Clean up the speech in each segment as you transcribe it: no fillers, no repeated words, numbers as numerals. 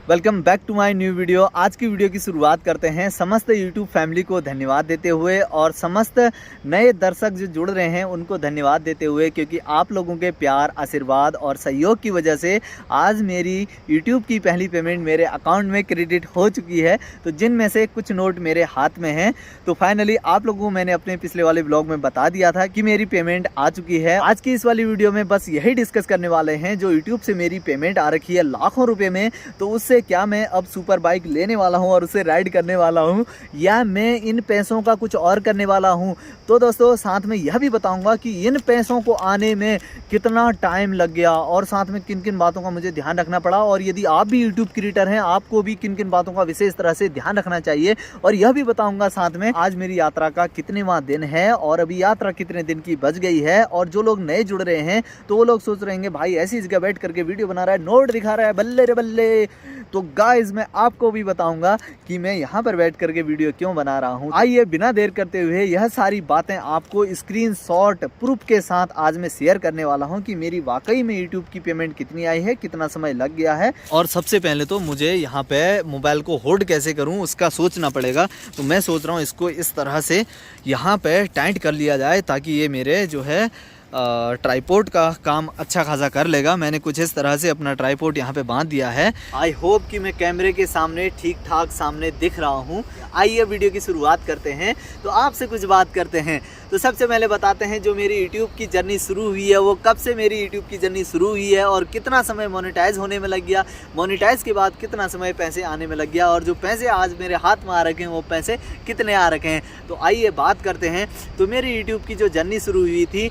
Welcome back to my new video. आज की video की शुरुआत करते हैं समस्त यूट्यूब फैमिली को धन्यवाद देते हुए और समस्त नए दर्शक जो जुड़ रहे हैं उनको धन्यवाद देते हुए, क्योंकि आप लोगों के प्यार, आशीर्वाद और सहयोग की वजह से आज मेरी यूट्यूब की पहली पेमेंट मेरे अकाउंट में क्रेडिट हो चुकी है। तो जिनमें से कुछ नोट मेरे हाथ में हैं। तो फाइनली आप लोगों को मैंने अपने पिछले वाले ब्लॉग में बता दिया था कि मेरी पेमेंट आ चुकी है। आज की इस वाली वीडियो में बस यही डिस्कस करने वाले हैं, जो यूट्यूब से मेरी पेमेंट आ रखी है लाखों रुपए में, तो उससे क्या मैं अब सुपर बाइक लेने वाला हूं और उसे राइड करने वाला हूं, या मैं इन पैसों का कुछ और करने वाला हूं। तो दोस्तों साथ में यह भी बताऊंगा कि इन पैसों को आने में कितना टाइम लग गया और साथ में किन किन बातों का मुझे ध्यान रखना पड़ा, और यदि आप भी यूट्यूब क्रिएटर हैं आपको भी किन किन बातों का विशेष तरह से ध्यान रखना चाहिए। और यह भी बताऊंगा साथ में आज मेरी यात्रा का कितनेवां दिन है और अभी यात्रा कितने दिन की बच गई है। और जो लोग नए जुड़ रहे हैं तो वो लोग सोच रहे हैं भाई ऐसी जगह बैठ करके वीडियो बना रहा है, नोट दिखा रहा है, बल्ले रे बल्ले। तो गाइस मैं आपको भी बताऊंगा कि मैं यहाँ पर बैठ करके वीडियो क्यों बना रहा हूँ। आइए बिना देर करते हुए यह सारी बातें आपको स्क्रीनशॉट प्रूफ के साथ आज मैं शेयर करने वाला हूँ कि मेरी वाकई में यूट्यूब की पेमेंट कितनी आई है, कितना समय लग गया है। और सबसे पहले तो मुझे यहाँ पे मोबाइल को होल्ड कैसे करूँ उसका सोचना पड़ेगा। तो मैं सोच रहा हूँ इसको इस तरह से यहाँ पे टाइट कर लिया जाए ताकि ये मेरे जो है ट्राइपॉड का काम अच्छा खासा कर लेगा। मैंने कुछ इस तरह से अपना ट्राइपॉड यहाँ पे बांध दिया है। आई होप कि मैं कैमरे के सामने ठीक ठाक सामने दिख रहा हूँ। आइए वीडियो की शुरुआत करते हैं। तो आपसे कुछ बात करते हैं। तो सबसे पहले बताते हैं जो मेरी यूट्यूब की जर्नी शुरू हुई है, वो कब से मेरी यूट्यूब की जर्नी शुरू हुई है और कितना समय मोनेटाइज होने में लग गया, मोनेटाइज के बाद कितना समय पैसे आने में लग गया, और जो पैसे आज मेरे हाथ में आ रखे हैं वो पैसे कितने आ रखे हैं। तो आइए बात करते हैं। तो मेरी यूट्यूब की जो जर्नी शुरू हुई थी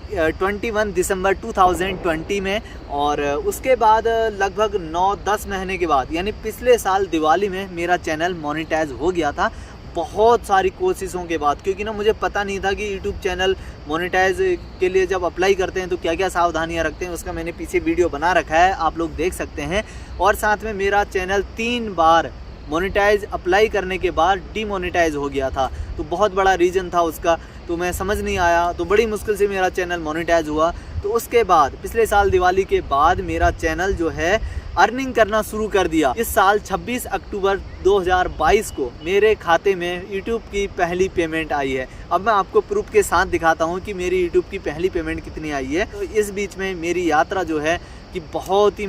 21 दिसंबर 2020 में, और उसके बाद लगभग 9-10 महीने के बाद यानी पिछले साल दिवाली में मेरा चैनल मोनेटाइज हो गया था। बहुत सारी कोशिशों के बाद, क्योंकि ना मुझे पता नहीं था कि यूट्यूब चैनल मोनेटाइज के लिए जब अप्लाई करते हैं तो क्या क्या सावधानियां रखते हैं, उसका मैंने पीछे वीडियो बना रखा है, आप लोग देख सकते हैं। और साथ में मेरा चैनल 3 बार मोनेटाइज अप्लाई करने के बाद डीमोनेटाइज हो गया था। तो बहुत बड़ा रीज़न था उसका, तो मैं समझ नहीं आया, तो बड़ी मुश्किल से मेरा चैनल मोनेटाइज हुआ। तो उसके बाद पिछले साल दिवाली के बाद मेरा चैनल जो है अर्निंग करना शुरू कर दिया। इस साल 26 अक्टूबर 2022 को मेरे खाते में यूट्यूब की पहली पेमेंट आई है। अब मैं आपको प्रूफ के साथ दिखाता हूँ कि मेरी यूट्यूब की पहली पेमेंट कितनी आई है। तो इस बीच में मेरी यात्रा जो है कि बहुत ही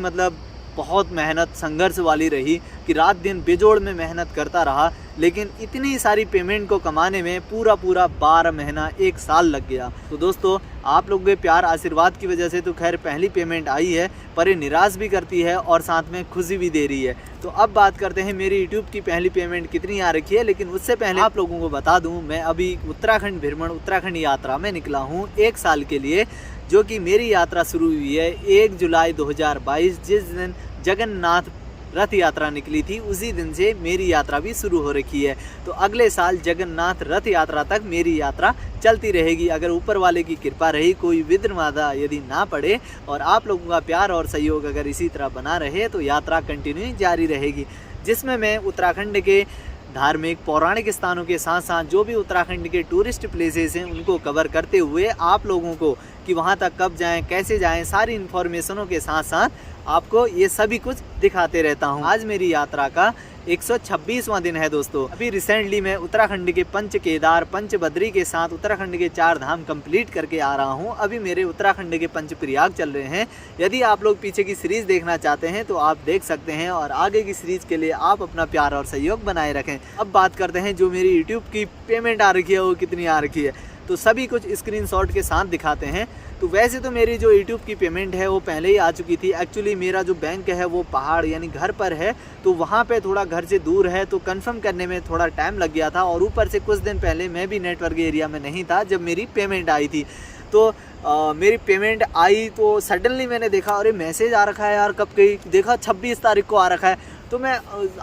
बहुत मेहनत संघर्ष वाली रही, कि रात दिन बेजोड़ में मेहनत करता रहा, लेकिन इतनी सारी पेमेंट को कमाने में पूरा 12 महीना 1 साल लग गया। तो दोस्तों आप लोगों के प्यार आशीर्वाद की वजह से तो खैर पहली पेमेंट आई है, पर ये निराश भी करती है और साथ में खुशी भी दे रही है। तो अब बात करते हैं मेरी यूट्यूब की पहली पेमेंट कितनी आ रखी है। लेकिन उससे पहले आप लोगों को बता दूं, मैं अभी उत्तराखंड भ्रमण उत्तराखंड यात्रा में निकला हूँ 1 साल के लिए, जो कि मेरी यात्रा शुरू हुई है 1 जुलाई 2022। जिस दिन जगन्नाथ रथ यात्रा निकली थी उसी दिन से मेरी यात्रा भी शुरू हो रखी है। तो अगले साल जगन्नाथ रथ यात्रा तक मेरी यात्रा चलती रहेगी, अगर ऊपर वाले की कृपा रही, कोई विघ्न बाधा यदि ना पड़े और आप लोगों का प्यार और सहयोग अगर इसी तरह बना रहे तो यात्रा कंटिन्यू जारी रहेगी, जिसमें मैं उत्तराखंड के धार्मिक पौराणिक स्थानों के साथ साथ जो भी उत्तराखंड के टूरिस्ट प्लेसेस हैं उनको कवर करते हुए आप लोगों को कि वहां तक कब जाएं, कैसे जाएं, सारी इन्फॉर्मेशनों के साथ साथ आपको ये सभी कुछ दिखाते रहता हूं। आज मेरी यात्रा का 126वां दिन है दोस्तों। अभी रिसेंटली मैं उत्तराखंड के पंच केदार पंच बद्री के साथ उत्तराखंड के 4 धाम कंप्लीट करके आ रहा हूं। अभी मेरे उत्तराखंड के पंच प्रयाग चल रहे हैं। यदि आप लोग पीछे की सीरीज देखना चाहते हैं तो आप देख सकते हैं, और आगे की सीरीज के लिए आप अपना प्यार और सहयोग बनाए रखें। अब बात करते हैं जो मेरी यूट्यूब की पेमेंट आ रखी है वो कितनी आ रखी है। तो सभी कुछ स्क्रीनशॉट के साथ दिखाते हैं। तो वैसे तो मेरी जो यूट्यूब की पेमेंट है वो पहले ही आ चुकी थी। एक्चुअली मेरा जो बैंक है वो पहाड़ यानी घर पर है, तो वहाँ पे थोड़ा घर से दूर है, तो कंफर्म करने में थोड़ा टाइम लग गया था। और ऊपर से कुछ दिन पहले मैं भी नेटवर्क एरिया में नहीं था जब मेरी पेमेंट आई थी। तो मेरी पेमेंट आई तो सडनली मैंने देखा अरे मैसेज आ रखा है यार, कब गई, देखा 26 तारीख को आ रखा है। तो मैं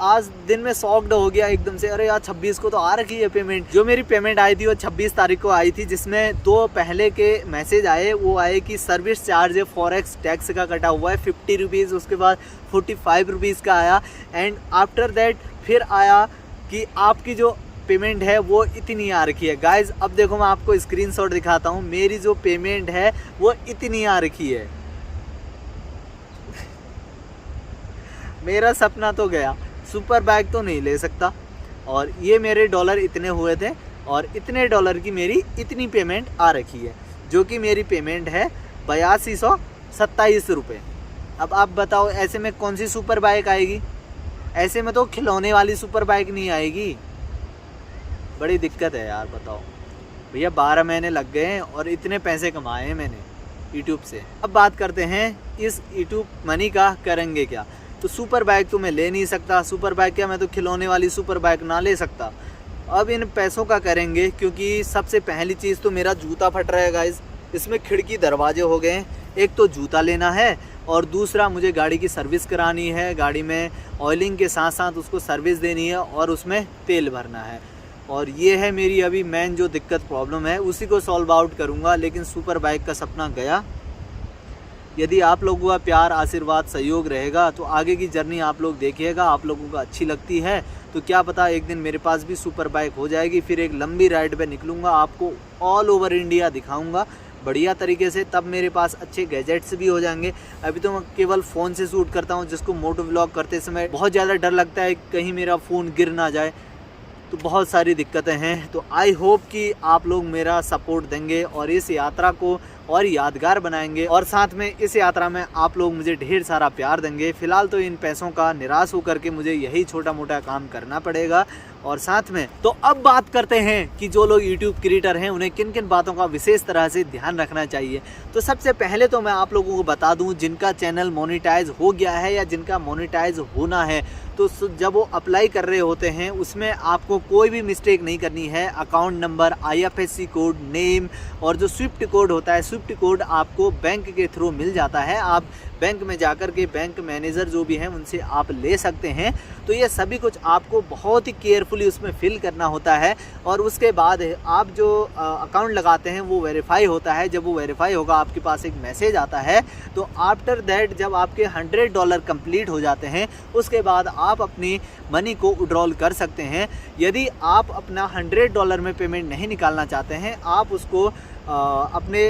आज दिन में शॉक्ड हो गया एकदम से, अरे यार 26 को तो आ रखी है पेमेंट। जो मेरी पेमेंट आई थी वो 26 तारीख को आई थी, जिसमें 2 पहले के मैसेज आए। वो आए कि सर्विस चार्ज फॉरेक्स टैक्स का कटा हुआ है 50 रुपीज़, उसके बाद 45 रुपीज़ का आया, एंड आफ्टर दैट फिर आया कि आपकी जो पेमेंट है वो इतनी आ रखी है। गाइज अब देखो मैं आपको स्क्रीनशॉट दिखाता हूँ, मेरी जो पेमेंट है वो इतनी आ रखी है। मेरा सपना तो गया, सुपर बाइक तो नहीं ले सकता। और ये मेरे डॉलर इतने हुए थे और इतने डॉलर की मेरी इतनी पेमेंट आ रखी है, जो कि मेरी पेमेंट है 8227 रुपये। अब आप बताओ ऐसे में कौन सी सुपर बाइक आएगी? ऐसे में तो खिलौने वाली सुपर बाइक नहीं आएगी। बड़ी दिक्कत है यार, बताओ भैया। 12 महीने लग गए हैं और इतने पैसे कमाए हैं मैंने यूट्यूब से। अब बात करते हैं इस यूट्यूब मनी का करेंगे क्या। तो सुपर बाइक तो मैं ले नहीं सकता, सुपर बाइक क्या, मैं तो खिलौने वाली सुपर बाइक ना ले सकता। अब इन पैसों का करेंगे, क्योंकि सबसे पहली चीज़ तो मेरा जूता फट रहा है गाइस। इसमें खिड़की दरवाजे हो गए हैं। एक तो जूता लेना है और दूसरा मुझे गाड़ी की सर्विस करानी है। गाड़ी में ऑयलिंग के साथ साथ उसको सर्विस देनी है और उसमें तेल भरना है। और ये है मेरी अभी मेन जो दिक्कत प्रॉब्लम है, उसी को सॉल्व आउट करूँगा। लेकिन सुपर बाइक का सपना गया। यदि आप लोगों का प्यार, आशीर्वाद, सहयोग रहेगा तो आगे की जर्नी आप लोग देखिएगा। आप लोगों को अच्छी लगती है तो क्या पता एक दिन मेरे पास भी सुपर बाइक हो जाएगी। फिर एक लंबी राइड पे निकलूँगा, आपको ऑल ओवर इंडिया दिखाऊँगा बढ़िया तरीके से। तब मेरे पास अच्छे गैजेट्स भी हो जाएंगे। अभी तो मैं केवल फ़ोन से शूट करता हूँ, जिसको मोटो व्लॉग करते समय बहुत ज़्यादा डर लगता है कहीं मेरा फ़ोन गिर ना जाए। तो बहुत सारी दिक्कतें हैं। तो आई होप कि आप लोग मेरा सपोर्ट देंगे और इस यात्रा को और यादगार बनाएंगे। और साथ में इस यात्रा में आप लोग मुझे ढेर सारा प्यार देंगे। फ़िलहाल तो इन पैसों का निराश होकर के मुझे यही छोटा मोटा काम करना पड़ेगा। और साथ में तो अब बात करते हैं कि जो लोग YouTube क्रिएटर हैं उन्हें किन किन बातों का विशेष तरह से ध्यान रखना चाहिए। तो सबसे पहले तो मैं आप लोगों को बता दूं, जिनका चैनल मोनेटाइज हो गया है या जिनका मोनेटाइज होना है, तो जब वो अप्लाई कर रहे होते हैं उसमें आपको कोई भी मिस्टेक नहीं करनी है। Account number, IFSC code, name और जो स्विफ्ट कोड होता है, स्विफ्ट कोड आपको बैंक के थ्रू मिल जाता है। आप बैंक में जाकर के बैंक मैनेजर जो भी हैं उनसे आप ले सकते हैं। तो ये सभी कुछ आपको बहुत ही केयरफुली उसमें फिल करना होता है। और उसके बाद आप जो अकाउंट लगाते हैं वो वेरीफाई होता है। जब वो वेरीफाई होगा आपके पास एक मैसेज आता है। तो आफ्टर दैट जब आपके $100 कंप्लीट हो जाते हैं उसके बाद आप अपनी मनी को विड्रॉल कर सकते हैं। यदि आप अपना $100 में पेमेंट नहीं निकालना चाहते हैं, आप उसको अपने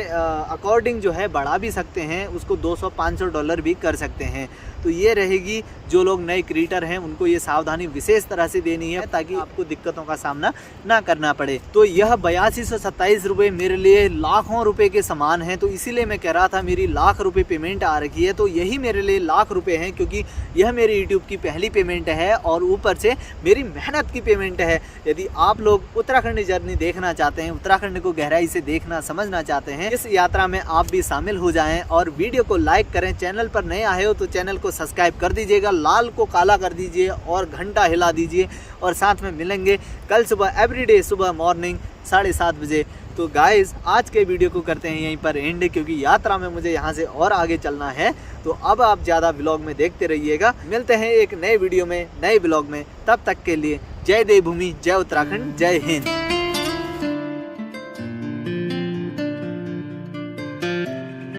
अकॉर्डिंग जो है बढ़ा भी सकते हैं, उसको $200-500 भी कर सकते हैं। तो ये रहेगी, जो लोग नए क्रिएटर हैं उनको ये सावधानी विशेष तरह से देनी है ताकि आपको दिक्कतों का सामना ना करना पड़े। तो यह 8227 रुपये मेरे लिए लाखों रुपए के समान है। तो इसीलिए मैं कह रहा था मेरी लाख रुपए पेमेंट आ रखी है। तो यही मेरे लिए लाख रुपए हैं, क्योंकि यह मेरी यूट्यूब की पहली पेमेंट है और ऊपर से मेरी मेहनत की पेमेंट है। यदि आप लोग उत्तराखंड जर्नी देखना चाहते हैं, उत्तराखंड को गहराई से देखना समझना चाहते हैं, इस यात्रा में आप भी शामिल हो जाएं और वीडियो को लाइक करें। चैनल पर नए आए हो तो चैनल को सब्सक्राइब कर दीजिएगा, लाल को काला कर दीजिए और घंटा हिला दीजिए। और साथ में मिलेंगे कल सुबह, एवरीडे सुबह मॉर्निंग 7:30 बजे। तो गाइज आज के वीडियो को करते हैं यहीं पर एंड, क्योंकि यात्रा में मुझे यहाँ से और आगे चलना है। तो अब आप ज़्यादा व्लॉग में देखते रहिएगा। मिलते हैं एक नए वीडियो में, नए व्लॉग में। तब तक के लिए जय देवभूमि, जय उत्तराखंड, जय हिंद।